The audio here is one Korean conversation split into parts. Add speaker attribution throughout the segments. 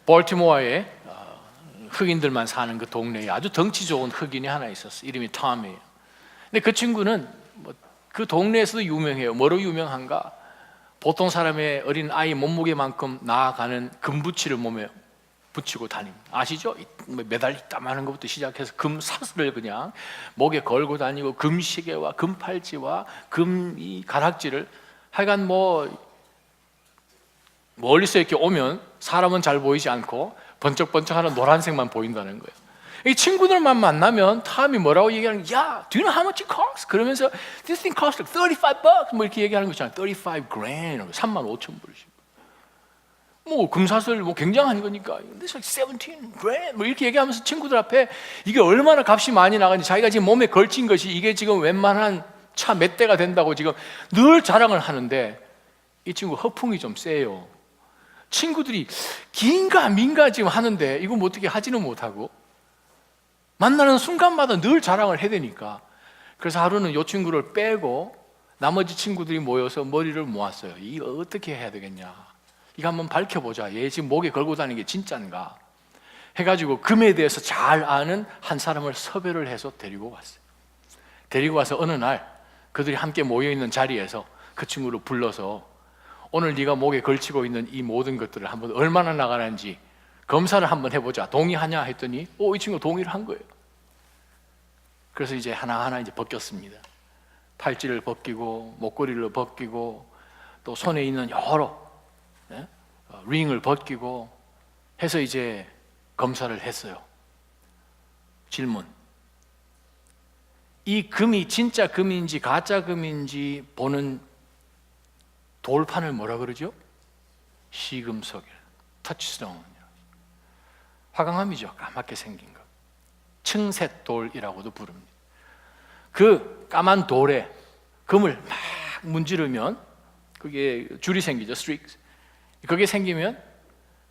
Speaker 1: 볼티모어에 흑인들만 사는 그 동네에 아주 덩치 좋은 흑인이 하나 있었어요. 이름이 톰이에요. 근데 그 친구는 그 동네에서도 유명해요. 뭐로 유명한가? 보통 사람의 어린 아이 몸무게만큼 나아가는 금붙이를 몸에 붙이고 다닙니다. 아시죠? 매달 이따만한 것부터 시작해서 금 사슬을 그냥 목에 걸고 다니고 금시계와 금팔찌와 금 이 가락지를 하여간 멀리서 이렇게 오면 사람은 잘 보이지 않고 번쩍번쩍하는 노란색만 보인다는 거예요. 이 친구들만 만나면 탐이 뭐라고 얘기하는 거야? 야, do you know how much it costs? 그러면서 this thing costs like $35 뭐 이렇게 얘기하는 거잖아요. 35 grand, 35,000불. 금사슬 굉장한 거니까 this like 17 grand 뭐 이렇게 얘기하면서 친구들 앞에 이게 얼마나 값이 많이 나가는지 자기가 지금 몸에 걸친 것이 이게 지금 웬만한 차 몇 대가 된다고 지금 늘 자랑을 하는데 이 친구 허풍이 좀 세요. 친구들이 긴가 민가 지금 하는데 이거 뭐 어떻게 하지는 못하고 만나는 순간마다 늘 자랑을 해야 되니까 그래서 하루는 이 친구를 빼고 나머지 친구들이 모여서 머리를 모았어요. 이거 어떻게 해야 되겠냐, 이거 한번 밝혀보자. 얘 지금 목에 걸고 다니는 게 진짜인가 해가지고 금에 대해서 잘 아는 한 사람을 섭외를 해서 데리고 왔어요. 데리고 와서 어느 날 그들이 함께 모여있는 자리에서 그 친구를 불러서 오늘 네가 목에 걸치고 있는 이 모든 것들을 한번 얼마나 나가는지 검사를 한번 해보자. 동의하냐 했더니 이 친구가 동의를 한 거예요. 그래서 이제 하나하나 이제 벗겼습니다. 팔찌를 벗기고 목걸이를 벗기고 또 손에 있는 여러 링을 벗기고 해서 이제 검사를 했어요. 질문: 이 금이 진짜 금인지 가짜 금인지 보는 돌판을 뭐라 그러죠? 시금석이에요. 터치스톤. 화강암이죠. 까맣게 생긴 것. 층셋돌이라고도 부릅니다. 그 까만 돌에 금을 막 문지르면 그게 줄이 생기죠. 스트릭스. 그게 생기면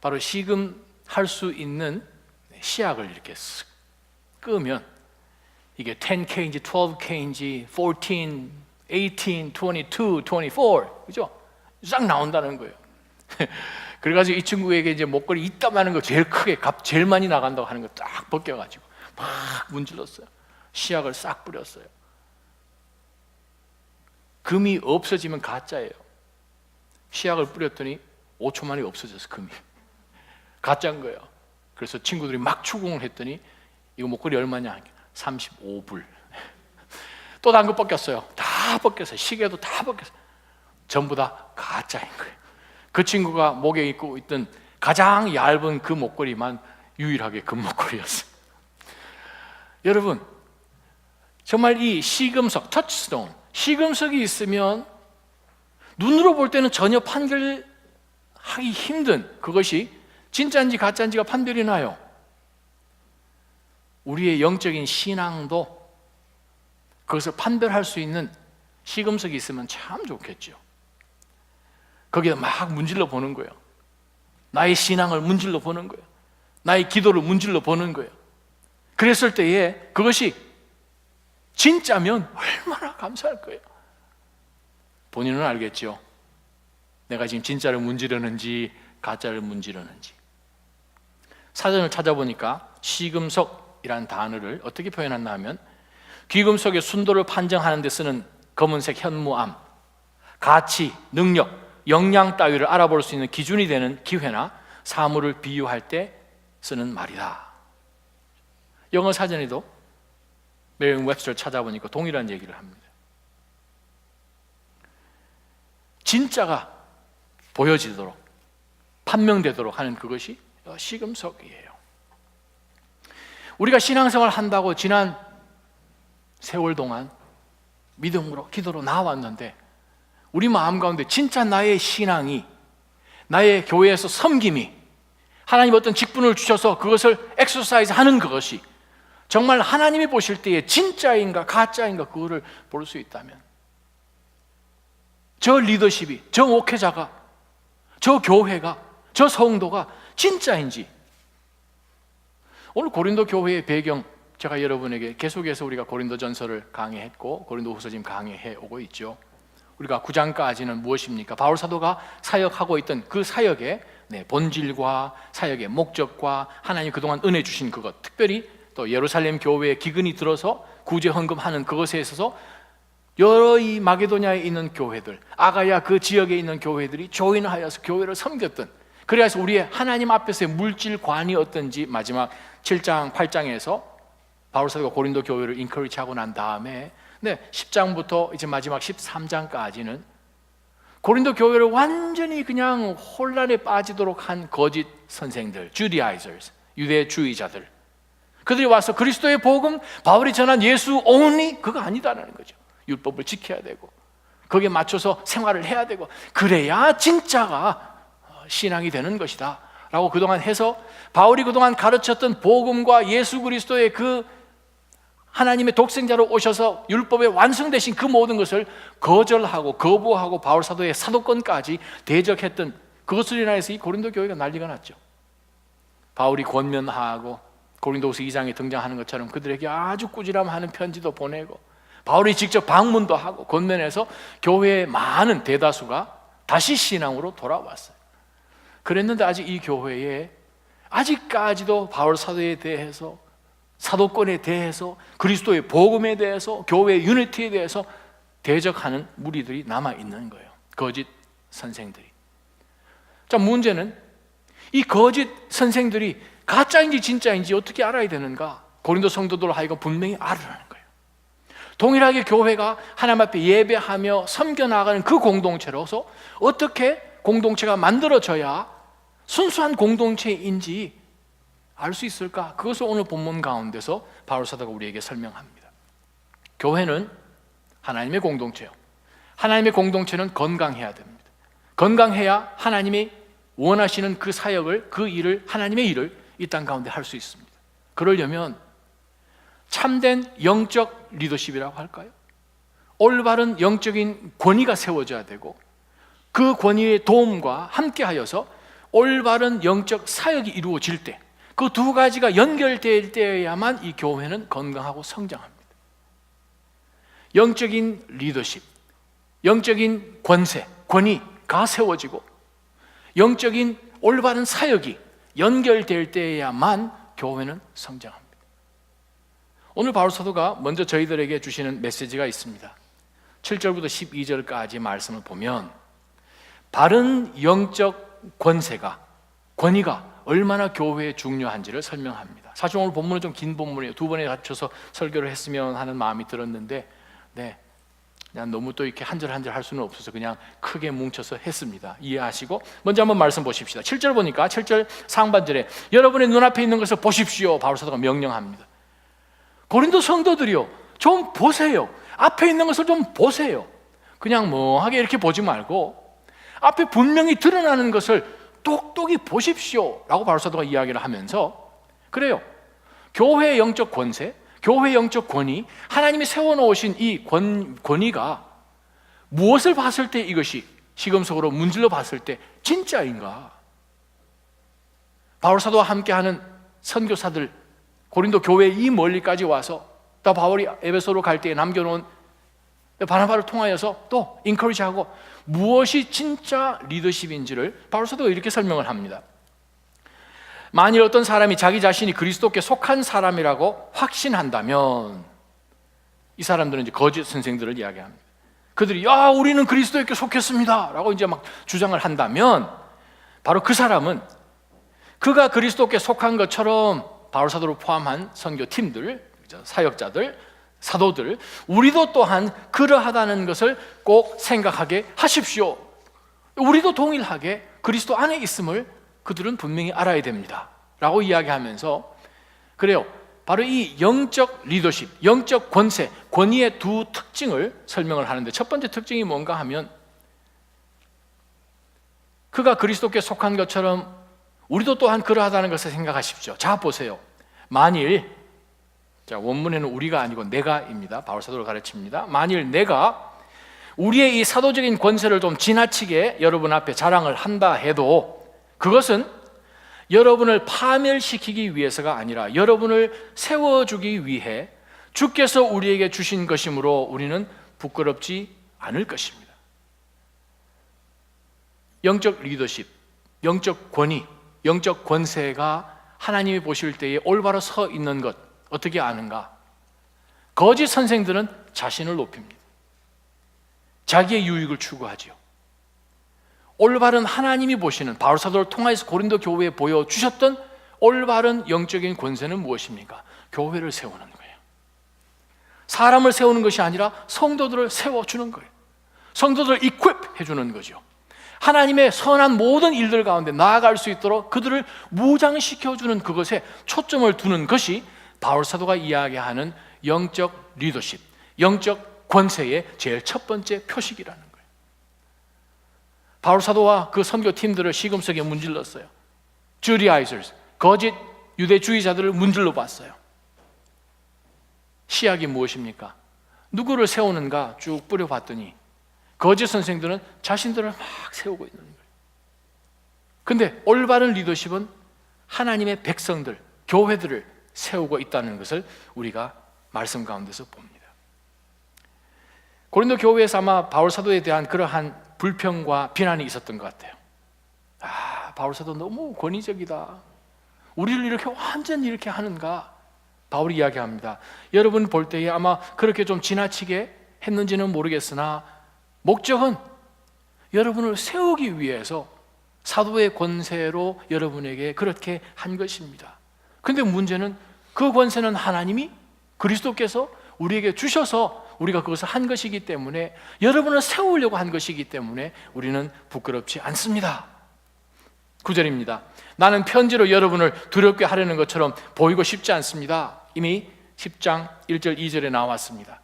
Speaker 1: 바로 시금할 수 있는 시약을 이렇게 쓱 끄면 이게 10K인지 12K인지 14, 18, 22, 24 그죠? 싹 나온다는 거예요. 그래가지고 이 친구에게 이제 목걸이 이따만한 거 제일 크게 값 제일 많이 나간다고 하는 거 딱 벗겨가지고 막 문질렀어요. 시약을 싹 뿌렸어요. 금이 없어지면 가짜예요. 시약을 뿌렸더니 5초 만에 없어졌어. 금이 가짜인 거예요. 그래서 친구들이 막 추궁을 했더니 이거 목걸이 얼마냐? 35불. 또 다른 거 벗겼어요. 다 벗겼어요. 시계도 다 벗겼어요. 전부 다 가짜인 거예요. 그 친구가 목에 입고 있던 가장 얇은 그 목걸이만 유일하게 금목걸이였어요. 여러분, 정말 이 시금석, 터치스톤, 시금석이 있으면 눈으로 볼 때는 전혀 판별하기 힘든 그것이 진짜인지 가짜인지가 판별이 나요. 우리의 영적인 신앙도 그것을 판별할 수 있는 시금석이 있으면 참 좋겠죠. 거기에 막 문질러 보는 거예요. 나의 신앙을 문질러 보는 거예요. 나의 기도를 문질러 보는 거예요. 그랬을 때에 그것이 진짜면 얼마나 감사할 거예요. 본인은 알겠죠. 내가 지금 진짜를 문지르는지 가짜를 문지르는지. 사전을 찾아보니까 시금석이라는 단어를 어떻게 표현했나 하면 귀금속의 순도를 판정하는 데 쓰는 검은색 현무암, 가치, 능력, 역량 따위를 알아볼 수 있는 기준이 되는 기회나 사물을 비유할 때 쓰는 말이다. 영어 사전에도 메리엄 웹스터를 찾아보니까 동일한 얘기를 합니다. 진짜가 보여지도록 판명되도록 하는 그것이 시금석이에요. 우리가 신앙생활 한다고 지난 세월 동안 믿음으로 기도로 나왔는데 우리 마음 가운데 진짜 나의 신앙이, 나의 교회에서 섬김이, 하나님 어떤 직분을 주셔서 그것을 엑서사이즈 하는 그것이 정말 하나님이 보실 때에 진짜인가 가짜인가 그거를 볼 수 있다면 저 리더십이, 저 목회자가, 저 교회가, 저 성도가 진짜인지. 오늘 고린도 교회의 배경 제가 여러분에게 계속해서 우리가 고린도전서를 강의했고 고린도후서 지금 강의해 오고 있죠. 우리가 9장까지는 무엇입니까? 바울 사도가 사역하고 있던 그 사역의 본질과 사역의 목적과 하나님 그동안 은혜 주신 그것, 특별히 또 예루살렘 교회에 기근이 들어서 구제 헌금하는 그것에 있어서 여러 이 마게도냐에 있는 교회들, 아가야 그 지역에 있는 교회들이 조인하여서 교회를 섬겼던, 그래서 우리의 하나님 앞에서의 물질관이 어떤지 마지막 7장 8장에서 바울 사도가 고린도 교회를 인커리지하고 난 다음에 10장부터 이제 마지막 13장까지는 고린도 교회를 완전히 그냥 혼란에 빠지도록 한 거짓 선생들, Judaizers, 유대주의자들, 그들이 와서 그리스도의 복음, 바울이 전한 예수 only 그거 아니다라는 거죠. 율법을 지켜야 되고 거기에 맞춰서 생활을 해야 되고 그래야 진짜가 신앙이 되는 것이다 라고 그동안 해서 바울이 그동안 가르쳤던 복음과 예수 그리스도의 그 하나님의 독생자로 오셔서 율법에 완성되신 그 모든 것을 거절하고 거부하고 바울 사도의 사도권까지 대적했던 그것으로 인해서 이 고린도 교회가 난리가 났죠. 바울이 권면하고 고린도후서 2장에 등장하는 것처럼 그들에게 아주 꾸지람하는 편지도 보내고 바울이 직접 방문도 하고 권면해서 교회의 많은 대다수가 다시 신앙으로 돌아왔어요. 그랬는데 아직 이 교회에 아직까지도 바울 사도에 대해서, 사도권에 대해서, 그리스도의 복음에 대해서, 교회의 유니티에 대해서 대적하는 무리들이 남아있는 거예요. 거짓 선생들이. 자, 문제는 이 거짓 선생들이 가짜인지 진짜인지 어떻게 알아야 되는가? 고린도 성도들 하여금 분명히 알으라는 거예요. 동일하게 교회가 하나님 앞에 예배하며 섬겨나가는 그 공동체로서 어떻게 공동체가 만들어져야 순수한 공동체인지 알 수 있을까? 그것을 오늘 본문 가운데서 바울 사도가 우리에게 설명합니다. 교회는 하나님의 공동체요. 하나님의 공동체는 건강해야 됩니다. 건강해야 하나님이 원하시는 그 사역을, 그 일을, 하나님의 일을 이 땅 가운데 할 수 있습니다. 그러려면 참된 영적 리더십이라고 할까요? 올바른 영적인 권위가 세워져야 되고 그 권위의 도움과 함께하여서 올바른 영적 사역이 이루어질 때, 그 두 가지가 연결될 때야만 이 교회는 건강하고 성장합니다. 영적인 리더십, 영적인 권세, 권위가 세워지고 영적인 올바른 사역이 연결될 때야만 교회는 성장합니다. 오늘 바울 사도가 먼저 저희들에게 주시는 메시지가 있습니다. 7절부터 12절까지 말씀을 보면 바른 영적 권위가 얼마나 교회에 중요한지를 설명합니다. 사실 오늘 본문은 좀 긴 본문이에요. 두 번에 갖춰서 설교를 했으면 하는 마음이 들었는데 그냥 너무 또 이렇게 한 절 한 절 할 수는 없어서 그냥 크게 뭉쳐서 했습니다. 이해하시고 먼저 한번 말씀 보십시다. 7절 보니까 7절 상반절에 여러분의 눈앞에 있는 것을 보십시오, 바울 사도가 명령합니다. 고린도 성도들이요, 좀 보세요. 앞에 있는 것을 좀 보세요. 그냥 멍하게 이렇게 보지 말고 앞에 분명히 드러나는 것을 똑똑히 보십시오 라고 바울 사도가 이야기를 하면서, 그래요, 교회의 영적 권세, 교회의 영적 권위, 하나님이 세워놓으신 이 권위가 무엇을 봤을 때 이것이 시금석으로 문질러 봤을 때 진짜인가? 바울 사도와 함께하는 선교사들, 고린도 교회 이 멀리까지 와서 또 바울이 에베소로 갈 때에 남겨놓은 바나바를 통하여서 또 인커리지하고 무엇이 진짜 리더십인지를 바울 사도가 이렇게 설명을 합니다. 만일 어떤 사람이 자기 자신이 그리스도께 속한 사람이라고 확신한다면, 이 사람들은 이제 거짓 선생들을 이야기합니다. 그들이 우리는 그리스도께 속했습니다 라고 이제 막 주장을 한다면, 바로 그 사람은 그가 그리스도께 속한 것처럼 바울 사도를 포함한 선교팀들, 사역자들, 사도들, 우리도 또한 그러하다는 것을 꼭 생각하게 하십시오. 우리도 동일하게 그리스도 안에 있음을 그들은 분명히 알아야 됩니다 라고 이야기하면서, 그래요, 바로 이 영적 리더십, 영적 권세, 권위의 두 특징을 설명을 하는데, 첫 번째 특징이 뭔가 하면 그가 그리스도께 속한 것처럼 우리도 또한 그러하다는 것을 생각하십시오. 자, 보세요. 만일, 자, 원문에는 우리가 아니고 내가입니다. 바울 사도를 가르칩니다. 만일 내가 우리의 이 사도적인 권세를 좀 지나치게 여러분 앞에 자랑을 한다 해도 그것은 여러분을 파멸시키기 위해서가 아니라 여러분을 세워주기 위해 주께서 우리에게 주신 것이므로 우리는 부끄럽지 않을 것입니다. 영적 리더십, 영적 권위, 영적 권세가 하나님이 보실 때에 올바로 서 있는 것 어떻게 아는가? 거짓 선생들은 자신을 높입니다. 자기의 유익을 추구하지요. 올바른 하나님이 보시는, 바울 사도를 통해서 고린도 교회에 보여주셨던 올바른 영적인 권세는 무엇입니까? 교회를 세우는 거예요. 사람을 세우는 것이 아니라 성도들을 세워주는 거예요. 성도들을 이퀄 해주는 거죠. 하나님의 선한 모든 일들 가운데 나아갈 수 있도록 그들을 무장시켜주는 그것에 초점을 두는 것이 바울 사도가 이야기하는 영적 리더십, 영적 권세의 제일 첫 번째 표식이라는 거예요. 바울 사도와 그 선교팀들을 시금석에 문질렀어요. 주리아이저스, 거짓 유대주의자들을 문질러 봤어요. 시약이 무엇입니까? 누구를 세우는가 쭉 뿌려봤더니 거짓 선생들은 자신들을 막 세우고 있는 거예요. 근데 올바른 리더십은 하나님의 백성들, 교회들을 세우고 있다는 것을 우리가 말씀 가운데서 봅니다. 고린도 교회에서 아마 바울 사도에 대한 그러한 불평과 비난이 있었던 것 같아요. 바울 사도 너무 권위적이다. 우리를 이렇게 완전히 이렇게 하는가? 바울이 이야기합니다. 여러분 볼 때에 아마 그렇게 좀 지나치게 했는지는 모르겠으나 목적은 여러분을 세우기 위해서 사도의 권세로 여러분에게 그렇게 한 것입니다. 근데 문제는 그 권세는 하나님이 그리스도께서 우리에게 주셔서 우리가 그것을 한 것이기 때문에, 여러분을 세우려고 한 것이기 때문에 우리는 부끄럽지 않습니다. 9절입니다. 나는 편지로 여러분을 두렵게 하려는 것처럼 보이고 싶지 않습니다. 이미 10장 1절 2절에 나왔습니다.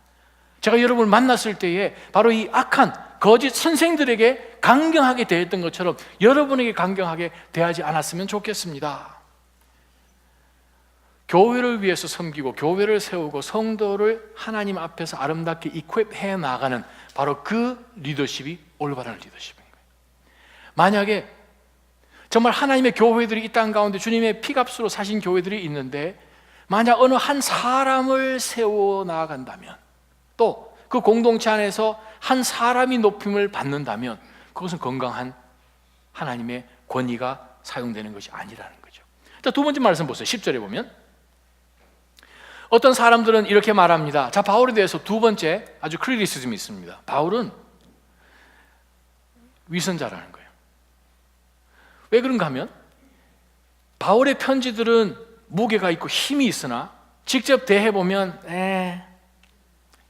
Speaker 1: 제가 여러분을 만났을 때에 바로 이 악한 거짓 선생들에게 강경하게 대했던 것처럼 여러분에게 강경하게 대하지 않았으면 좋겠습니다. 교회를 위해서 섬기고 교회를 세우고 성도를 하나님 앞에서 아름답게 이퀄해 나가는 바로 그 리더십이 올바른 리더십인 거예요. 만약에 정말 하나님의 교회들이 이 땅 가운데 주님의 피값으로 사신 교회들이 있는데, 만약 어느 한 사람을 세워 나간다면, 또 그 공동체 안에서 한 사람이 높임을 받는다면, 그것은 건강한 하나님의 권위가 사용되는 것이 아니라는 거죠. 자, 두 번째 말씀 보세요. 10절에 보면 어떤 사람들은 이렇게 말합니다. 자, 바울에 대해서 두 번째 아주 크리티시즘이 있습니다. 바울은 위선자라는 거예요. 왜 그런가 하면 바울의 편지들은 무게가 있고 힘이 있으나 직접 대해보면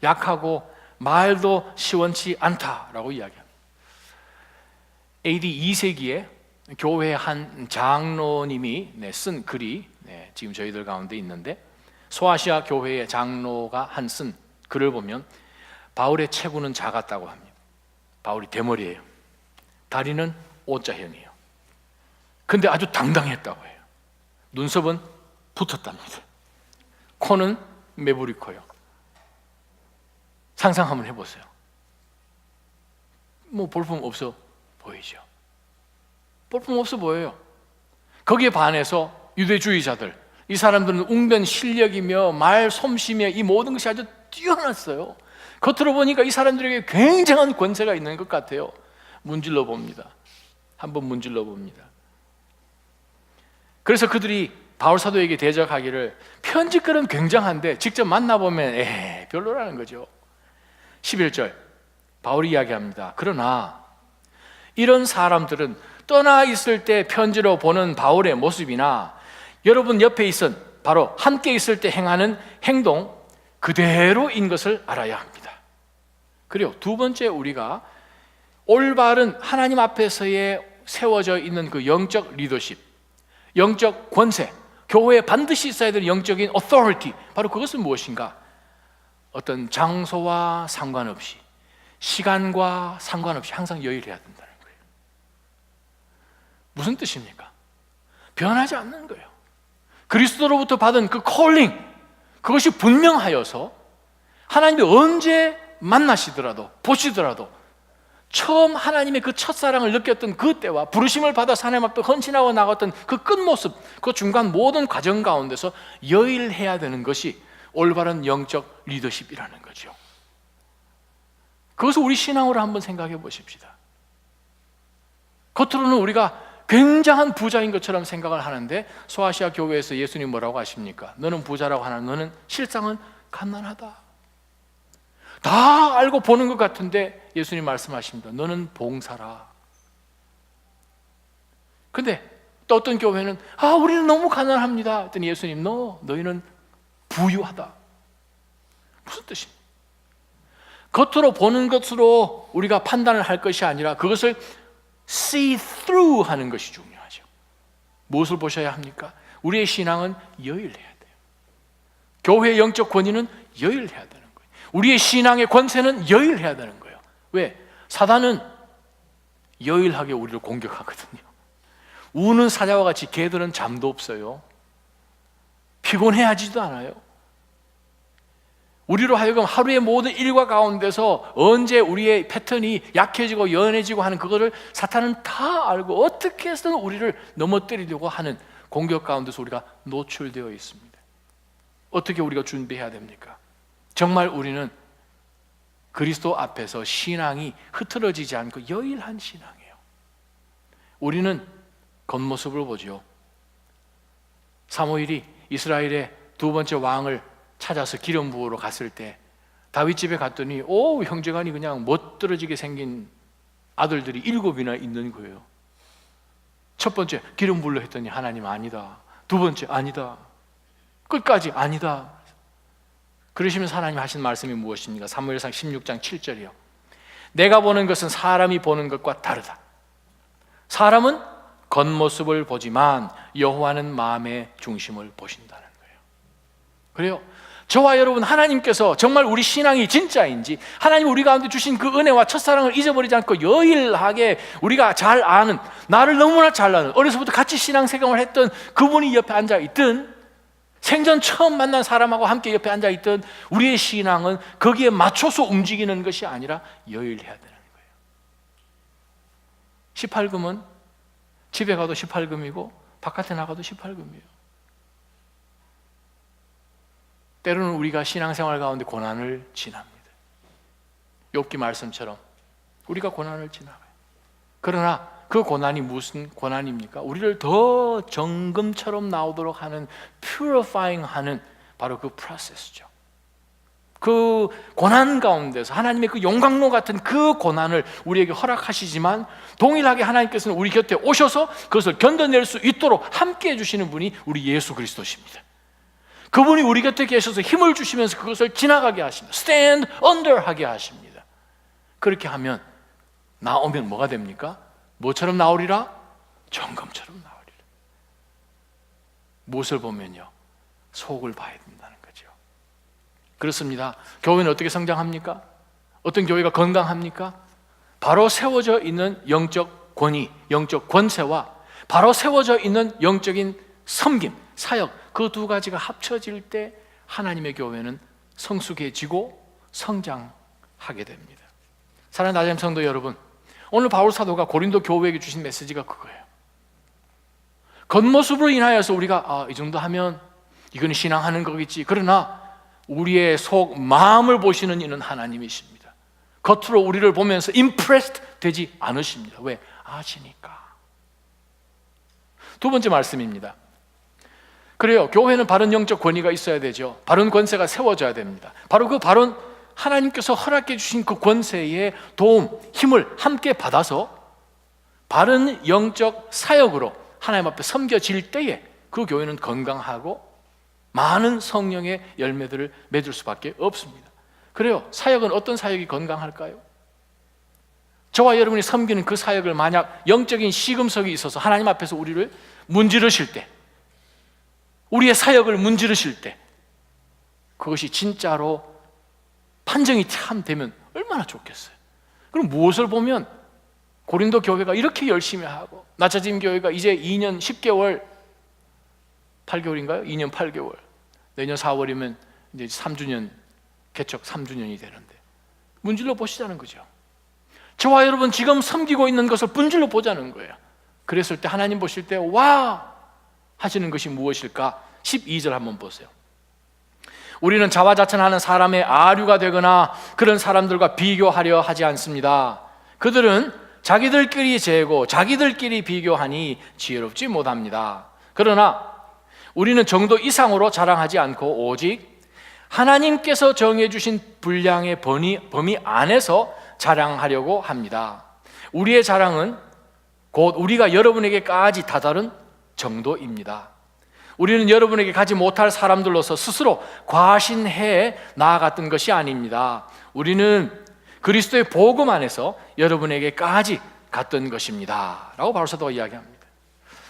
Speaker 1: 약하고 말도 시원치 않다라고 이야기합니다. AD 2세기에 교회 한 장로님이 쓴 글이 지금 저희들 가운데 있는데, 소아시아 교회의 장로가 쓴 글을 보면 바울의 체구는 작았다고 합니다. 바울이 대머리예요. 다리는 O자형이에요. 근데 아주 당당했다고 해요. 눈썹은 붙었답니다. 코는 매부리 코요. 상상 한번 해보세요. 뭐 볼품 없어 보이죠? 볼품 없어 보여요. 거기에 반해서 유대주의자들, 이 사람들은 웅변 실력이며 말 솜씨며 이 모든 것이 아주 뛰어났어요. 겉으로 보니까 이 사람들에게 굉장한 권세가 있는 것 같아요. 문질러 봅니다. 한번 문질러 봅니다. 그래서 그들이 바울 사도에게 대적하기를, 편지글은 굉장한데 직접 만나보면 별로라는 거죠. 11절 바울이 이야기합니다. 그러나 이런 사람들은 떠나 있을 때 편지로 보는 바울의 모습이나 여러분 옆에 있은, 바로 함께 있을 때 행하는 행동 그대로인 것을 알아야 합니다. 그리고 두 번째, 우리가 올바른 하나님 앞에서의 세워져 있는 그 영적 리더십, 영적 권세, 교회에 반드시 있어야 되는 영적인 authority, 바로 그것은 무엇인가? 어떤 장소와 상관없이, 시간과 상관없이 항상 여일해야 된다는 거예요. 무슨 뜻입니까? 변하지 않는 거예요. 그리스도로부터 받은 그 콜링, 그것이 분명하여서 하나님이 언제 만나시더라도 보시더라도 처음 하나님의 그 첫사랑을 느꼈던 그때와 부르심을 받아서 하나님 앞에 헌신하고 나갔던 그 끝모습, 그 중간 모든 과정 가운데서 여일해야 되는 것이 올바른 영적 리더십이라는 거죠. 그것을 우리 신앙으로 한번 생각해 보십시다. 겉으로는 우리가 굉장한 부자인 것처럼 생각을 하는데 소아시아 교회에서 예수님 뭐라고 하십니까? 너는 부자라고 하나 너는 실상은 가난하다. 다 알고 보는 것 같은데 예수님 말씀하십니다. 너는 봉사라. 근데 또 어떤 교회는 우리는 너무 가난합니다 했더니 예수님 너희는 부유하다. 무슨 뜻입니까? 겉으로 보는 것으로 우리가 판단을 할 것이 아니라 그것을 see through 하는 것이 중요하죠. 무엇을 보셔야 합니까? 우리의 신앙은 여일해야 돼요. 교회의 영적 권위는 여일해야 되는 거예요. 우리의 신앙의 권세는 여일해야 되는 거예요. 왜? 사단은 여일하게 우리를 공격하거든요. 우는 사자와 같이 개들은 잠도 없어요. 피곤해하지도 않아요. 우리로 하여금 하루의 모든 일과 가운데서 언제 우리의 패턴이 약해지고 연해지고 하는 그거를 사탄은 다 알고 어떻게 해서든 우리를 넘어뜨리려고 하는 공격 가운데서 우리가 노출되어 있습니다. 어떻게 우리가 준비해야 됩니까? 정말 우리는 그리스도 앞에서 신앙이 흐트러지지 않고 여일한 신앙이에요. 우리는 겉모습을 보죠. 사무엘이 이스라엘의 두 번째 왕을 찾아서 기름 부으러 갔을 때 다윗 집에 갔더니 형제간이 그냥 멋들어지게 생긴 아들들이 7이나 있는 거예요. 첫 번째 기름 부으려 했더니 하나님 아니다. 두 번째 아니다. 끝까지 아니다. 그러시면서 하나님 하신 말씀이 무엇입니까? 사무엘상 16장 7절이요. 내가 보는 것은 사람이 보는 것과 다르다. 사람은 겉모습을 보지만 여호와는 마음의 중심을 보신다는 거예요. 그래요. 저와 여러분, 하나님께서 정말 우리 신앙이 진짜인지, 하나님 우리 가운데 주신 그 은혜와 첫사랑을 잊어버리지 않고 여일하게 우리가 잘 아는, 나를 너무나 잘 아는, 어려서부터 같이 신앙생활을 했던 그분이 옆에 앉아있든, 생전 처음 만난 사람하고 함께 옆에 앉아있던 우리의 신앙은 거기에 맞춰서 움직이는 것이 아니라 여일해야 되는 거예요. 18금은 집에 가도 18금이고 바깥에 나가도 18금이에요. 때로는 우리가 신앙생활 가운데 고난을 지납니다. 욥기 말씀처럼 우리가 고난을 지나가요. 그러나 그 고난이 무슨 고난입니까? 우리를 더 정금처럼 나오도록 하는, purifying 하는 바로 그 프로세스죠. 그 고난 가운데서 하나님의 그 용광로 같은 그 고난을 우리에게 허락하시지만 동일하게 하나님께서는 우리 곁에 오셔서 그것을 견뎌낼 수 있도록 함께 해주시는 분이 우리 예수 그리스도십니다. 그분이 우리 곁에 계셔서 힘을 주시면서 그것을 지나가게 하십니다. Stand under 하게 하십니다. 그렇게 하면 나오면 뭐가 됩니까? 뭐처럼 나오리라? 정금처럼 나오리라. 무엇을 보면요? 속을 봐야 된다는 거죠. 그렇습니다. 교회는 어떻게 성장합니까? 어떤 교회가 건강합니까? 바로 세워져 있는 영적 권위, 영적 권세와 바로 세워져 있는 영적인 섬김, 사역, 그 두 가지가 합쳐질 때 하나님의 교회는 성숙해지고 성장하게 됩니다. 사랑하는 나자임 성도 여러분, 오늘 바울 사도가 고린도 교회에게 주신 메시지가 그거예요. 겉모습으로 인하여서 우리가 이 정도 하면 이건 신앙하는 거겠지. 그러나 우리의 속 마음을 보시는 이는 하나님이십니다. 겉으로 우리를 보면서 impressed 되지 않으십니다. 왜? 아시니까. 두 번째 말씀입니다. 그래요. 교회는 바른 영적 권위가 있어야 되죠. 바른 권세가 세워져야 됩니다. 바로 그 바른 하나님께서 허락해 주신 그 권세의 도움, 힘을 함께 받아서 바른 영적 사역으로 하나님 앞에 섬겨질 때에 그 교회는 건강하고 많은 성령의 열매들을 맺을 수밖에 없습니다. 그래요. 사역은 어떤 사역이 건강할까요? 저와 여러분이 섬기는 그 사역을 만약 영적인 시금석이 있어서 하나님 앞에서 우리를 문지르실 때, 우리의 사역을 문지르실 때 그것이 진짜로 판정이 참 되면 얼마나 좋겠어요. 그럼 무엇을 보면 고린도 교회가 이렇게 열심히 하고 낮아짐 교회가 이제 2년 10개월 8개월인가요? 2년 8개월 내년 4월이면 이제 3주년 개척 3주년이 되는데 문질러 보시자는 거죠. 저와 여러분 지금 섬기고 있는 것을 문질러 보자는 거예요. 그랬을 때 하나님 보실 때 와 하시는 것이 무엇일까? 12절 한번 보세요. 우리는 자화자찬하는 사람의 아류가 되거나 그런 사람들과 비교하려 하지 않습니다. 그들은 자기들끼리 재고 자기들끼리 비교하니 지혜롭지 못합니다. 그러나 우리는 정도 이상으로 자랑하지 않고 오직 하나님께서 정해주신 분량의 범위 안에서 자랑하려고 합니다. 우리의 자랑은 곧 우리가 여러분에게까지 다다른 정도입니다. 우리는 여러분에게 가지 못할 사람들로서 스스로 과신해 나아갔던 것이 아닙니다. 우리는 그리스도의 복음 안에서 여러분에게까지 갔던 것입니다 라고 바울사도가 이야기합니다.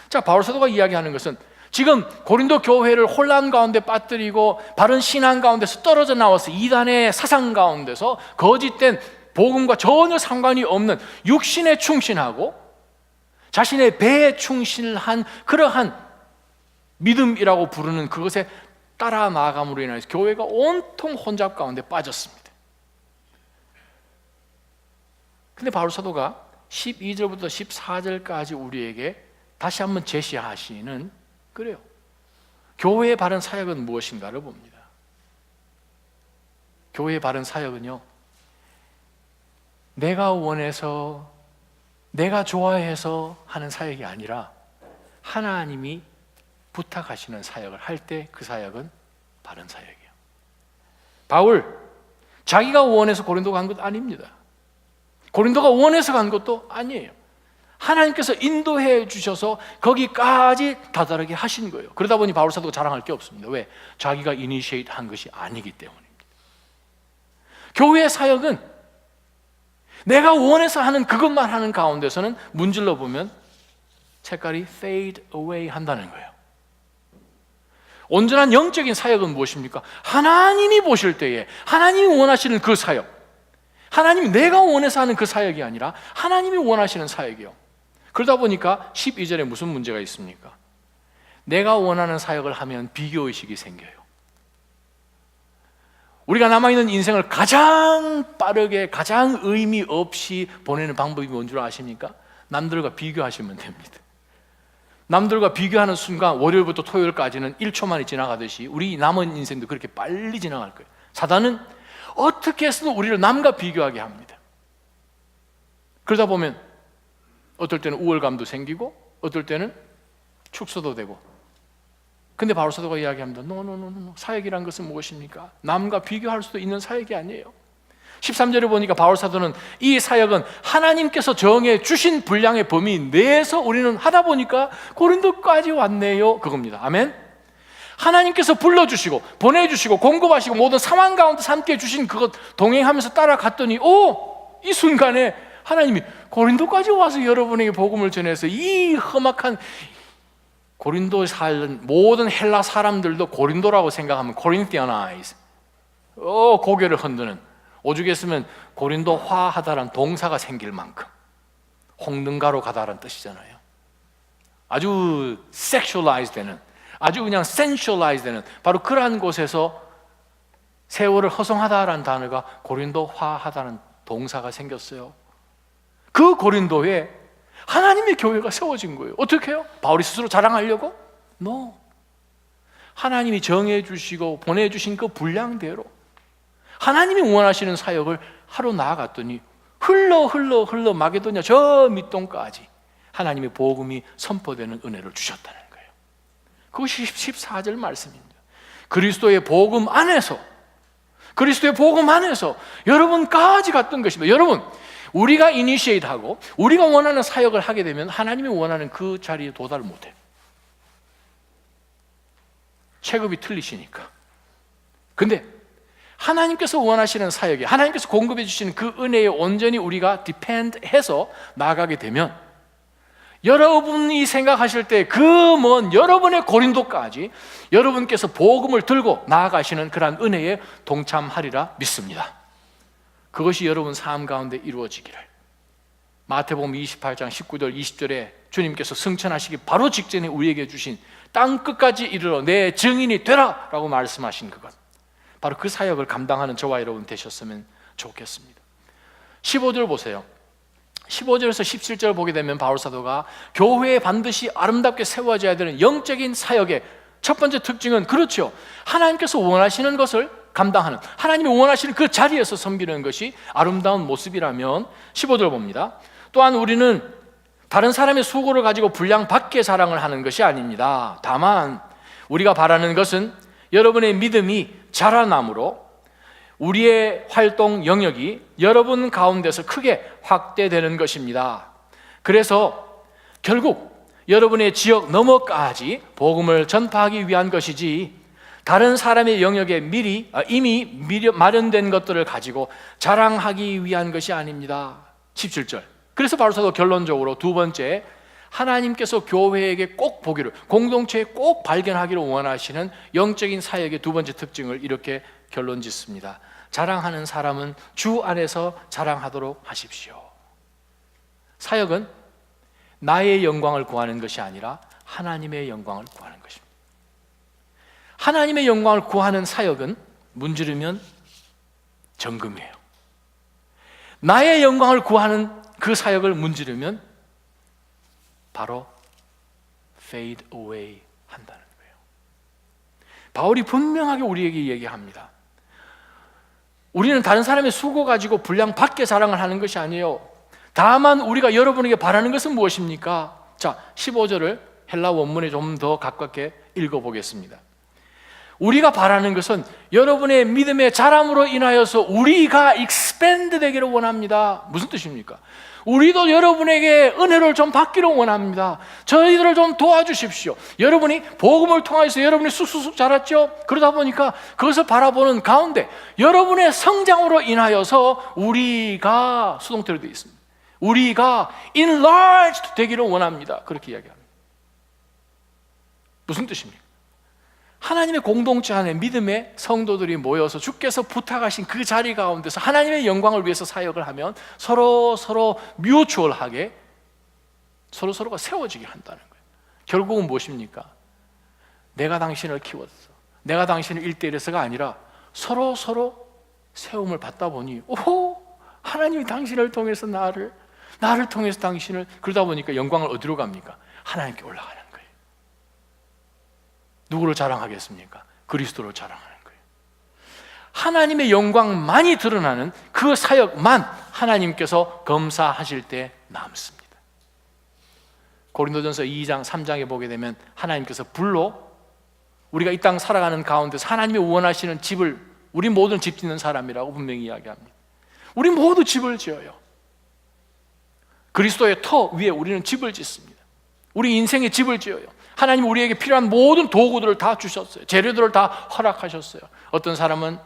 Speaker 1: 자, 바울사도가 이야기하는 것은 지금 고린도 교회를 혼란 가운데 빠뜨리고 바른 신앙 가운데서 떨어져 나와서 이단의 사상 가운데서 거짓된 복음과 전혀 상관이 없는 육신에 충신하고 자신의 배에 충실한 그러한 믿음이라고 부르는 그것에 따라 나아감으로 인해서 교회가 온통 혼잡 가운데 빠졌습니다. 근데 바울 사도가 12절부터 14절까지 우리에게 다시 한번 제시하시는 그래요. 교회의 바른 사역은 무엇인가를 봅니다. 교회의 바른 사역은요, 내가 원해서 내가 좋아해서 하는 사역이 아니라 하나님이 부탁하시는 사역을 할 때 그 사역은 바른 사역이에요. 바울 자기가 원해서 고린도 간 것 아닙니다. 고린도가 원해서 간 것도 아니에요. 하나님께서 인도해 주셔서 거기까지 다다르게 하신 거예요. 그러다 보니 바울 사도가 자랑할 게 없습니다. 왜? 자기가 이니시에이트 한 것이 아니기 때문입니다. 교회의 사역은 내가 원해서 하는 그것만 하는 가운데서는 문질러 보면 색깔이 fade away 한다는 거예요. 온전한 영적인 사역은 무엇입니까? 하나님이 보실 때에 하나님이 원하시는 그 사역, 하나님이 내가 원해서 하는 그 사역이 아니라 하나님이 원하시는 사역이요. 그러다 보니까 12절에 무슨 문제가 있습니까? 내가 원하는 사역을 하면 비교의식이 생겨요. 우리가 남아있는 인생을 가장 빠르게 가장 의미 없이 보내는 방법이 뭔 줄 아십니까? 남들과 비교하시면 됩니다. 남들과 비교하는 순간 월요일부터 토요일까지는 1초만이 지나가듯이 우리 남은 인생도 그렇게 빨리 지나갈 거예요. 사단은 어떻게 해서든 우리를 남과 비교하게 합니다. 그러다 보면 어떨 때는 우월감도 생기고 어떨 때는 축소도 되고. 근데 바울 사도가 이야기합니다. 노. 사역이란 것은 무엇입니까? 남과 비교할 수도 있는 사역이 아니에요. 13절에 보니까 바울 사도는 이 사역은 하나님께서 정해 주신 분량의 범위 내에서 우리는 하다 보니까 고린도까지 왔네요, 그겁니다. 아멘. 하나님께서 불러주시고 보내주시고 공급하시고 모든 상황 가운데 함께 주신 그것 동행하면서 따라갔더니 이 순간에 하나님이 고린도까지 와서 여러분에게 복음을 전해서 이 험악한 고린도에 살던 모든 헬라 사람들도 고린도라고 생각하면 코린티아나이즈, 고개를 흔드는, 오죽에 쓰면 고린도화하다란 동사가 생길 만큼 홍등가로 가다란 뜻이잖아요. 아주 섹슈얼라이즈 되는, 아주 그냥 센슈얼라이즈 되는 바로 그러한 곳에서 세월을 허송하다라는 단어가 고린도화하다는 동사가 생겼어요. 그 고린도에 하나님의 교회가 세워진 거예요. 어떻게 해요? 바울이 스스로 자랑하려고? No. 하나님이 정해주시고 보내주신 그 분량대로 하나님이 원하시는 사역을 하러 나아갔더니 흘러 마게도냐 저 밑동까지 하나님의 복음이 선포되는 은혜를 주셨다는 거예요. 그것이 14절 말씀입니다. 그리스도의 복음 안에서 여러분까지 갔던 것입니다. 여러분, 우리가 이니시에이트하고 우리가 원하는 사역을 하게 되면 하나님이 원하는 그 자리에 도달을 못해요. 체급이 틀리시니까. 근데 하나님께서 원하시는 사역에 하나님께서 공급해 주시는 그 은혜에 온전히 우리가 디펜드해서 나아가게 되면 여러분이 생각하실 때 그 먼 여러분의 고린도까지 여러분께서 복음을 들고 나아가시는 그러한 은혜에 동참하리라 믿습니다. 그것이 여러분 삶 가운데 이루어지기를. 마태복음 28장 19절 20절에 주님께서 승천하시기 바로 직전에 우리에게 주신 땅 끝까지 이르러 내 증인이 되라 라고 말씀하신 그것, 바로 그 사역을 감당하는 저와 여러분 되셨으면 좋겠습니다. 15절 보세요. 15절에서 17절 보게 되면 바울 사도가 교회에 반드시 아름답게 세워져야 되는 영적인 사역의 첫 번째 특징은 그렇죠, 하나님께서 원하시는 것을 감당하는, 하나님이 원하시는 그 자리에서 섬기는 것이 아름다운 모습이라면 15절 봅니다. 또한 우리는 다른 사람의 수고를 가지고 분량 밖의 자랑을 하는 것이 아닙니다. 다만 우리가 바라는 것은 여러분의 믿음이 자라남으로 우리의 활동 영역이 여러분 가운데서 크게 확대되는 것입니다. 그래서 결국 여러분의 지역 너머까지 복음을 전파하기 위한 것이지 다른 사람의 영역에 이미 마련된 것들을 가지고 자랑하기 위한 것이 아닙니다. 17절. 그래서 바로 사도 결론적으로 두 번째, 하나님께서 교회에게 꼭 보기를, 공동체에 꼭 발견하기를 원하시는 영적인 사역의 두 번째 특징을 이렇게 결론 짓습니다. 자랑하는 사람은 주 안에서 자랑하도록 하십시오. 사역은 나의 영광을 구하는 것이 아니라 하나님의 영광을 구하는 것입니다. 하나님의 영광을 구하는 사역은 문지르면 정금이에요. 나의 영광을 구하는 그 사역을 문지르면 바로 fade away 한다는 거예요. 바울이 분명하게 우리에게 얘기합니다. 우리는 다른 사람의 수고 가지고 분량 밖의 자랑을 하는 것이 아니에요. 다만 우리가 여러분에게 바라는 것은 무엇입니까? 자, 15절을 헬라 원문에 좀 더 가깝게 읽어보겠습니다. 우리가 바라는 것은 여러분의 믿음의 자람으로 인하여서 우리가 expand 되기를 원합니다. 무슨 뜻입니까? 우리도 여러분에게 은혜를 좀 받기를 원합니다. 저희들을 좀 도와주십시오. 여러분이 복음을 통해서 여러분이 쑥쑥 자랐죠? 그러다 보니까 그것을 바라보는 가운데 여러분의 성장으로 인하여서 우리가 수동태로 되어 있습니다. 우리가 enlarged 되기를 원합니다. 그렇게 이야기합니다. 무슨 뜻입니까? 하나님의 공동체 안에 믿음의 성도들이 모여서 주께서 부탁하신 그 자리 가운데서 하나님의 영광을 위해서 사역을 하면 서로 뮤추얼하게 서로가 세워지게 한다는 거예요. 결국은 무엇입니까? 내가 당신을 키웠어, 내가 당신을 1대1에서가 아니라 서로 세움을 받다 보니 오호, 하나님이 당신을 통해서 나를 통해서 당신을, 그러다 보니까 영광을 어디로 갑니까? 하나님께 올라가는 거예요. 누구를 자랑하겠습니까? 그리스도를 자랑하는 거예요. 하나님의 영광만이 드러나는 그 사역만 하나님께서 검사하실 때 남습니다. 고린도전서 2장 3장에 보게 되면 하나님께서 불로 우리가 이 땅 살아가는 가운데서 하나님이 원하시는 집을, 우리 모두는 집 짓는 사람이라고 분명히 이야기합니다. 우리 모두 집을 지어요. 그리스도의 터 위에 우리는 집을 짓습니다. 우리 인생의 집을 지어요. 하나님 우리에게 필요한 모든 도구들을 다 주셨어요. 재료들을 다 허락하셨어요. 어떤 사람은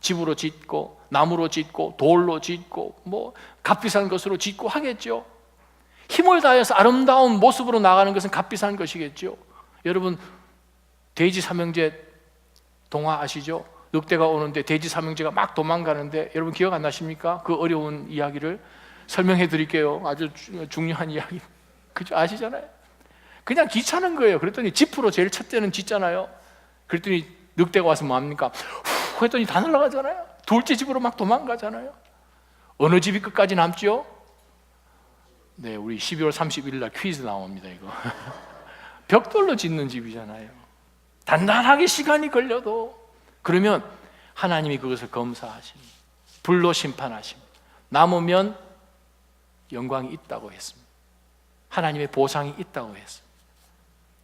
Speaker 1: 집으로 짓고 나무로 짓고 돌로 짓고 뭐 값비싼 것으로 짓고 하겠죠. 힘을 다해서 아름다운 모습으로 나가는 것은 값비싼 것이겠죠. 여러분 돼지 삼형제 동화 아시죠? 늑대가 오는데 돼지 삼형제가 막 도망가는데 여러분 기억 안 나십니까? 그 어려운 이야기를 설명해 드릴게요. 아주 중요한 이야기. 그죠? 아시잖아요. 그냥 귀찮은 거예요. 그랬더니 지프로 제일 첫째는 짓잖아요. 그랬더니 늑대가 와서 뭐합니까? 후 했더니 다 날아가잖아요. 둘째 집으로 막 도망가잖아요. 어느 집이 끝까지 남죠? 네, 우리 12월 31일 날 퀴즈 나옵니다. 이거 벽돌로 짓는 집이잖아요. 단단하게 시간이 걸려도. 그러면 하나님이 그것을 검사하십니다. 불로 심판하십니다. 남으면 영광이 있다고 했습니다. 하나님의 보상이 있다고 했습니다.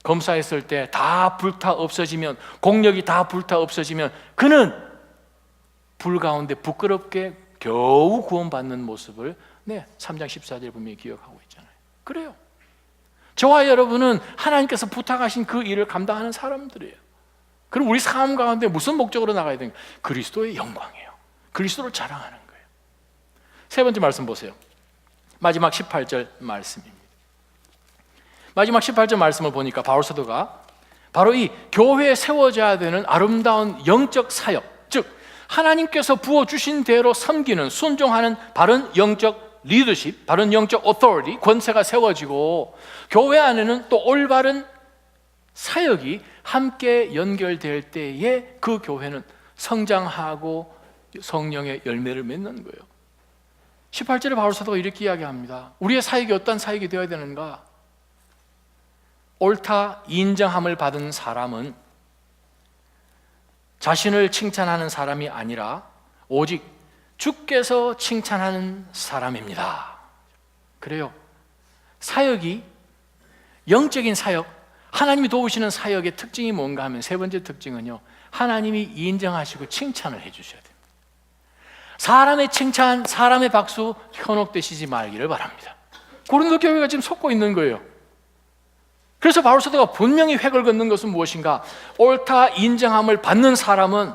Speaker 1: 검사했을 때 다 불타 없어지면, 공력이 다 불타 없어지면 그는 불 가운데 부끄럽게 겨우 구원받는 모습을 3장 14절 분명히 기억하고 있잖아요. 그래요. 저와 여러분은 하나님께서 부탁하신 그 일을 감당하는 사람들이에요. 그럼 우리 삶 가운데 무슨 목적으로 나가야 되는가? 그리스도의 영광이에요. 그리스도를 자랑하는 거예요. 세 번째 말씀 보세요. 마지막 18절 말씀입니다. 마지막 18절 말씀을 보니까 바울 사도가 바로 이 교회에 세워져야 되는 아름다운 영적 사역, 즉 하나님께서 부어주신 대로 섬기는, 순종하는 바른 영적 리더십, 바른 영적 오토리티, 권세가 세워지고 교회 안에는 또 올바른 사역이 함께 연결될 때에 그 교회는 성장하고 성령의 열매를 맺는 거예요. 18절에 바울 사도가 이렇게 이야기합니다. 우리의 사역이 어떤 사역이 되어야 되는가? 옳다 인정함을 받은 사람은 자신을 칭찬하는 사람이 아니라 오직 주께서 칭찬하는 사람입니다. 그래요. 사역이, 영적인 사역, 하나님이 도우시는 사역의 특징이 뭔가 하면 세 번째 특징은요, 하나님이 인정하시고 칭찬을 해주셔야 됩니다. 사람의 칭찬, 사람의 박수 현혹되시지 말기를 바랍니다. 고린도 교회가 지금 속고 있는 거예요. 그래서 바울 사도가 분명히 획을 긋는 것은 무엇인가? 옳다 인정함을 받는 사람은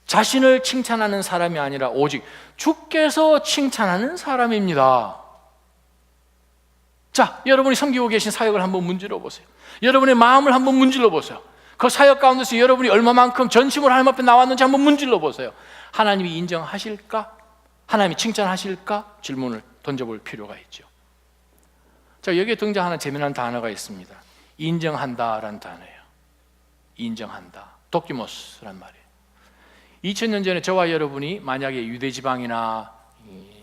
Speaker 1: 자신을 칭찬하는 사람이 아니라 오직 주께서 칭찬하는 사람입니다. 자, 여러분이 섬기고 계신 사역을 한번 문질러 보세요. 여러분의 마음을 한번 문질러 보세요. 그 사역 가운데서 여러분이 얼마만큼 전심으로 하나님 앞에 나왔는지 한번 문질러 보세요. 하나님이 인정하실까? 하나님이 칭찬하실까? 질문을 던져볼 필요가 있죠. 자, 여기에 등장하는 재미난 단어가 있습니다. 인정한다라는 단어예요. 인정한다. 도키모스란 말이에요. 2000년 전에 저와 여러분이 만약에 유대 지방이나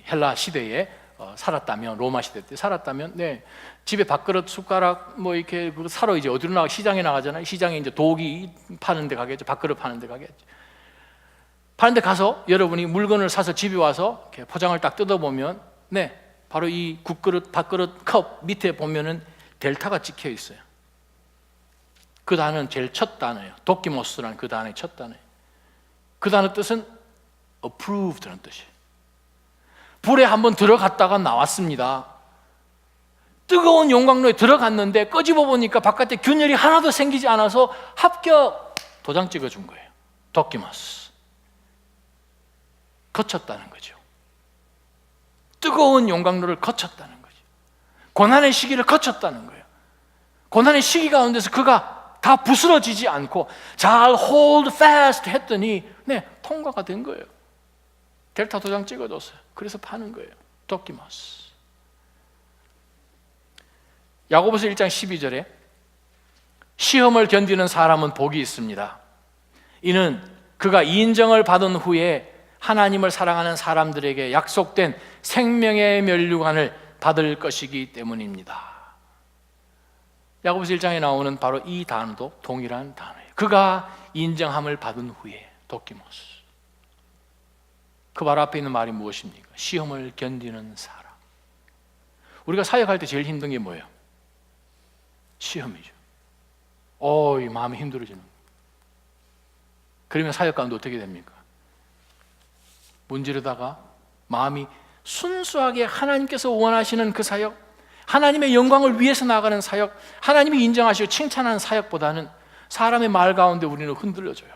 Speaker 1: 헬라 시대에 살았다면, 로마 시대 때 살았다면, 네, 집에 밥그릇, 숟가락 뭐 이렇게 사러 이제 어디로 나가, 시장에 나가잖아요. 시장에 이제 도기 파는 데 가겠죠. 밥그릇 파는 데 가겠죠. 파는 데 가서 여러분이 물건을 사서 집에 와서 이렇게 포장을 딱 뜯어보면, 네, 바로 이 국그릇, 밥그릇, 컵 밑에 보면은 델타가 찍혀 있어요. 그 단어는 제일 첫 단어예요. 도키모스라는 그 단어의 첫 단어예요. 그 단어 뜻은 approved라는 뜻이에요. 불에 한번 들어갔다가 나왔습니다. 뜨거운 용광로에 들어갔는데 끄집어 보니까 바깥에 균열이 하나도 생기지 않아서 합격! 도장 찍어준 거예요. 도키모스. 거쳤다는 거죠. 뜨거운 용광로를 거쳤다는 거죠. 고난의 시기를 거쳤다는 거예요. 고난의 시기 가운데서 그가 다 부스러지지 않고 잘 hold fast 했더니, 네, 통과가 된 거예요. 델타 도장 찍어줬어요. 그래서 파는 거예요. 도키모스. 야고보서 1장 12절에 시험을 견디는 사람은 복이 있습니다. 이는 그가 인정을 받은 후에 하나님을 사랑하는 사람들에게 약속된 생명의 면류관을 받을 것이기 때문입니다. 야고보서 1장에 나오는 바로 이 단어도 동일한 단어예요. 그가 인정함을 받은 후에, 도키모스. 그 바로 앞에 있는 말이 무엇입니까? 시험을 견디는 사람. 우리가 사역할 때 제일 힘든 게 뭐예요? 시험이죠. 이 마음이 힘들어지는 거예요. 그러면 사역 가운데 어떻게 됩니까? 문지르다가 마음이 순수하게 하나님께서 원하시는 그 사역, 하나님의 영광을 위해서 나가는 사역, 하나님이 인정하시고 칭찬하는 사역보다는 사람의 말 가운데 우리는 흔들려져요.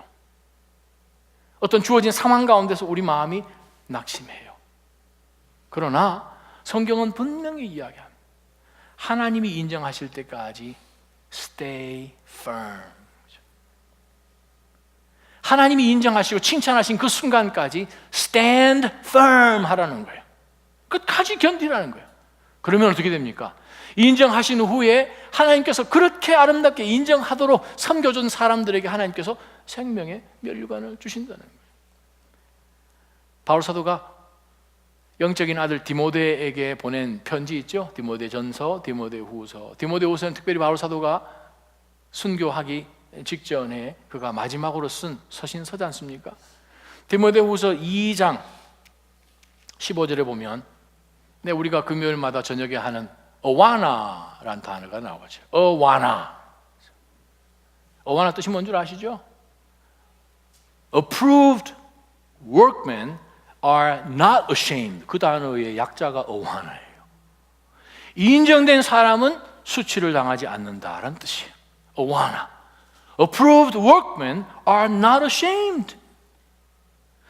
Speaker 1: 어떤 주어진 상황 가운데서 우리 마음이 낙심해요. 그러나 성경은 분명히 이야기합니다. 하나님이 인정하실 때까지 stay firm. 하나님이 인정하시고 칭찬하신 그 순간까지 stand firm 하라는 거예요. 끝까지 견디라는 거예요. 그러면 어떻게 됩니까? 인정하신 후에 하나님께서 그렇게 아름답게 인정하도록 섬겨준 사람들에게 하나님께서 생명의 면류관을 주신다는 거예요. 바울 사도가 영적인 아들 디모데에게 보낸 편지 있죠? 디모데전서, 디모데후서. 디모데후서는 특별히 바울 사도가 순교하기 직전에 그가 마지막으로 쓴 서신서지 않습니까? 디모데후서 2장 15절에 보면, 네, 우리가 금요일마다 저녁에 하는 어와나라는 단어가 나오죠. 어와나 뜻이 뭔 줄 아시죠? Approved workmen are not ashamed. 그 단어의 약자가 어와나예요. 인정된 사람은 수치를 당하지 않는다라는 뜻이에요. 어와나. Approved workmen are not ashamed.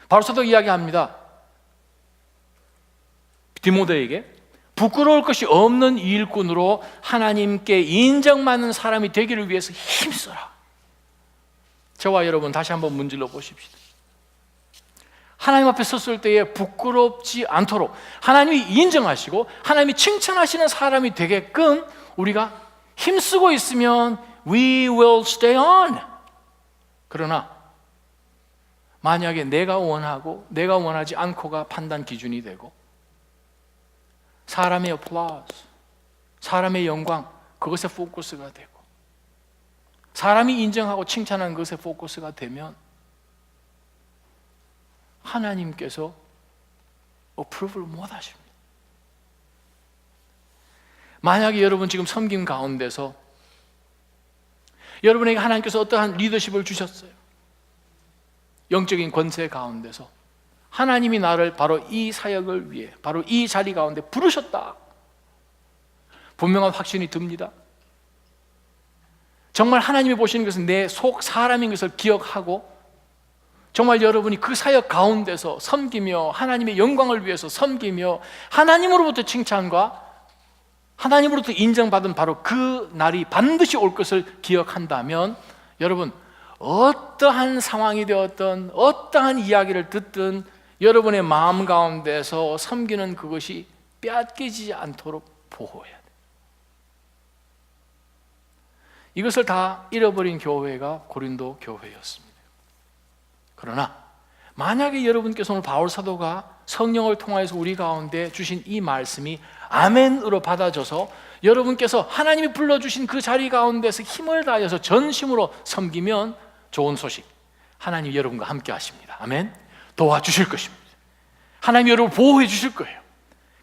Speaker 1: 바울 사도가 이야기합니다. 디모데에게 부끄러울 것이 없는 일꾼으로 하나님께 인정받는 사람이 되기를 위해서 힘써라. 저와 여러분 다시 한번 문질러 보십시다. 하나님 앞에 섰을 때에 부끄럽지 않도록 하나님이 인정하시고 하나님이 칭찬하시는 사람이 되게끔 우리가 힘쓰고 있으면 we will stay on. 그러나 만약에 내가 원하고 내가 원하지 않고가 판단 기준이 되고 사람의 applause, 사람의 영광, 그것에 포커스가 되고 사람이 인정하고 칭찬하는 것에 포커스가 되면 하나님께서 approval 못 하십니다. 만약에 여러분 지금 섬김 가운데서 여러분에게 하나님께서 어떠한 리더십을 주셨어요. 영적인 권세 가운데서 하나님이 나를 바로 이 사역을 위해, 바로 이 자리 가운데 부르셨다. 분명한 확신이 듭니다. 정말 하나님이 보시는 것은 내 속 사람인 것을 기억하고, 정말 여러분이 그 사역 가운데서 섬기며 하나님의 영광을 위해서 섬기며 하나님으로부터 칭찬과 하나님으로부터 인정받은 바로 그 날이 반드시 올 것을 기억한다면, 여러분 어떠한 상황이 되었든 어떠한 이야기를 듣든 여러분의 마음 가운데서 섬기는 그것이 빼앗기지 않도록 보호해야 돼요. 이것을 다 잃어버린 교회가 고린도 교회였습니다. 그러나 만약에 여러분께서 오늘 바울 사도가 성령을 통하여서 우리 가운데 주신 이 말씀이 아멘으로 받아져서 여러분께서 하나님이 불러주신 그 자리 가운데서 힘을 다해서 전심으로 섬기면 좋은 소식, 하나님이 여러분과 함께 하십니다. 아멘. 도와주실 것입니다. 하나님이 여러분을 보호해 주실 거예요.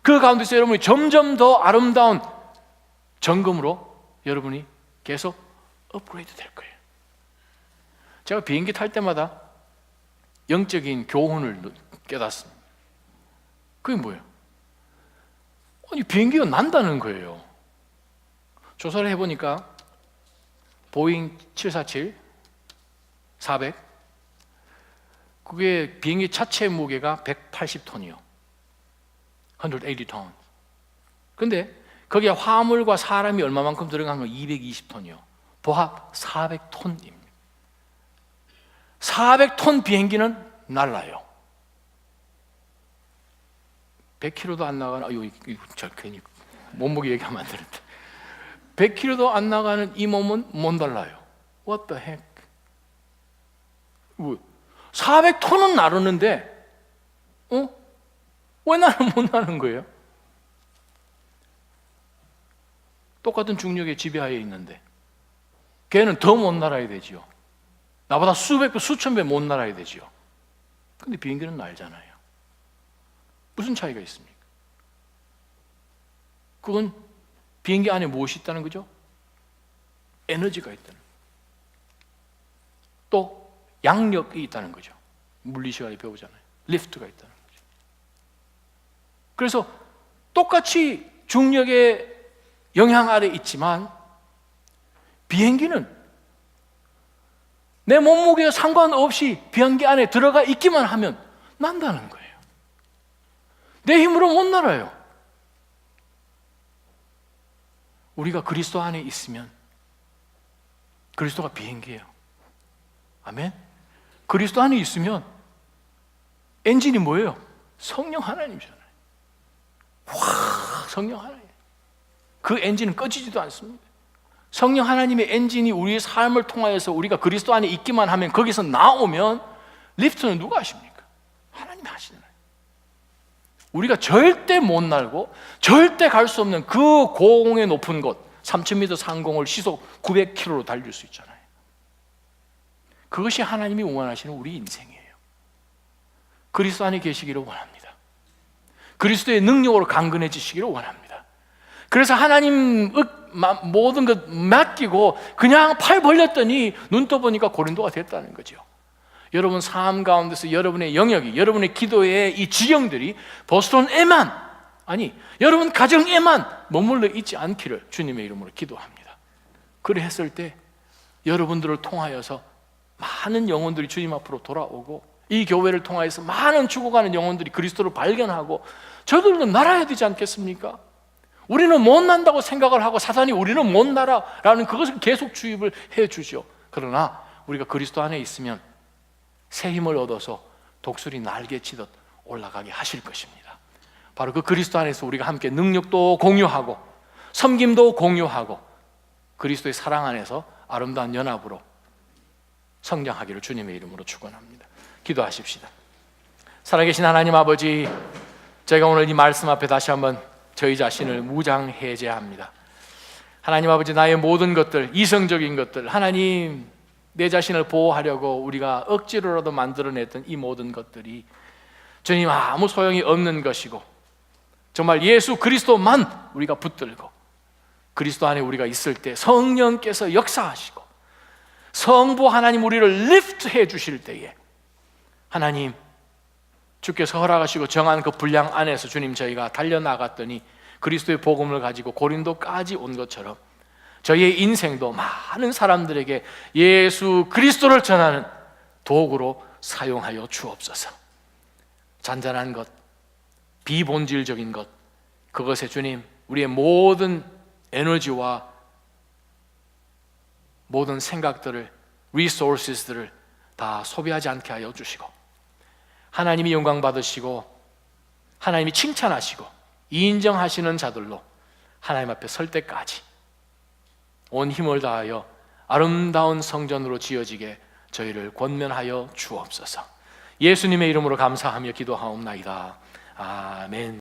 Speaker 1: 그 가운데서 여러분이 점점 더 아름다운 점검으로 여러분이 계속 업그레이드 될 거예요. 제가 비행기 탈 때마다 영적인 교훈을 깨닫습니다. 그게 뭐예요? 아니, 비행기가 난다는 거예요. 조사를 해보니까 보잉 747, 400, 그게 비행기 자체 무게가 180톤이요. 180톤. 근데 거기에 화물과 사람이 얼마만큼 들어간 건 220톤이요. 도합 400톤입니다. 400톤 비행기는 날라요. 100km도 안 나가는, 저 괜히 몸무게 얘기하면 안 되는데, 100km도 안 나가는 이 몸은 못 날라요. What the heck? 400톤은 나르는데 왜 나는 못 나는 거예요? 똑같은 중력의 지배하에 있는데 걔는 더 못 날아야 되지요. 나보다 수백 배, 수천 배 못 날아야 되지요. 근데 비행기는 날잖아요. 무슨 차이가 있습니까? 그건 비행기 안에 무엇이 있다는 거죠? 에너지가 있다는 거죠. 또 양력이 있다는 거죠. 물리 시간에 배우잖아요. 리프트가 있다는 거죠. 그래서 똑같이 중력의 영향 아래 있지만 비행기는 내 몸무게와 상관없이 비행기 안에 들어가 있기만 하면 난다는 거예요. 내 힘으로 못 날아요. 우리가 그리스도 안에 있으면 그리스도가 비행기예요. 아멘. 그리스도 안에 있으면 엔진이 뭐예요? 성령 하나님이잖아요. 성령 하나님. 그 엔진은 꺼지지도 않습니다. 성령 하나님의 엔진이 우리의 삶을 통하여서 우리가 그리스도 안에 있기만 하면, 거기서 나오면 리프트는 누가 하십니까? 하나님이 하시잖아요. 우리가 절대 못 날고 절대 갈 수 없는 그 고공의 높은 곳, 3000m 상공을 시속 900km로 달릴 수 있잖아요. 그것이 하나님이 원하시는 우리 인생이에요. 그리스도 안에 계시기를 원합니다. 그리스도의 능력으로 강건해지시기를 원합니다. 그래서 하나님 모든 것 맡기고 그냥 팔 벌렸더니 눈 떠보니까 고린도가 됐다는 거죠. 여러분 삶 가운데서 여러분의 영역이, 여러분의 기도의 이 지경들이 보스턴에만, 아니 여러분 가정에만 머물러 있지 않기를 주님의 이름으로 기도합니다. 그래 했을 때 여러분들을 통하여서 많은 영혼들이 주님 앞으로 돌아오고, 이 교회를 통하여서 많은 죽어가는 영혼들이 그리스도를 발견하고 저들도 날아야 되지 않겠습니까? 우리는 못 난다고 생각을 하고 사단이 우리는 못 날아라는 그것을 계속 주입을 해주죠. 그러나 우리가 그리스도 안에 있으면 새 힘을 얻어서 독수리 날개치듯 올라가게 하실 것입니다. 바로 그 그리스도 안에서 우리가 함께 능력도 공유하고 섬김도 공유하고 그리스도의 사랑 안에서 아름다운 연합으로 성장하기를 주님의 이름으로 축원합니다. 기도하십시다. 살아계신 하나님 아버지, 제가 오늘 이 말씀 앞에 다시 한번 저희 자신을 무장해제합니다. 하나님 아버지, 나의 모든 것들, 이성적인 것들, 하나님 내 자신을 보호하려고 우리가 억지로라도 만들어냈던 이 모든 것들이 주님 아무 소용이 없는 것이고, 정말 예수 그리스도만 우리가 붙들고 그리스도 안에 우리가 있을 때 성령께서 역사하시고 성부 하나님 우리를 리프트해 주실 때에 하나님 주께서 허락하시고 정한 그 분량 안에서 주님 저희가 달려나갔더니 그리스도의 복음을 가지고 고린도까지 온 것처럼 저희의 인생도 많은 사람들에게 예수 그리스도를 전하는 도구로 사용하여 주옵소서. 잔잔한 것, 비본질적인 것, 그것에 주님 우리의 모든 에너지와 모든 생각들을, 리소스들을 다 소비하지 않게 하여 주시고 하나님이 영광 받으시고 하나님이 칭찬하시고 인정하시는 자들로 하나님 앞에 설 때까지 온 힘을 다하여 아름다운 성전으로 지어지게 저희를 권면하여 주옵소서. 예수님의 이름으로 감사하며 기도하옵나이다. 아멘.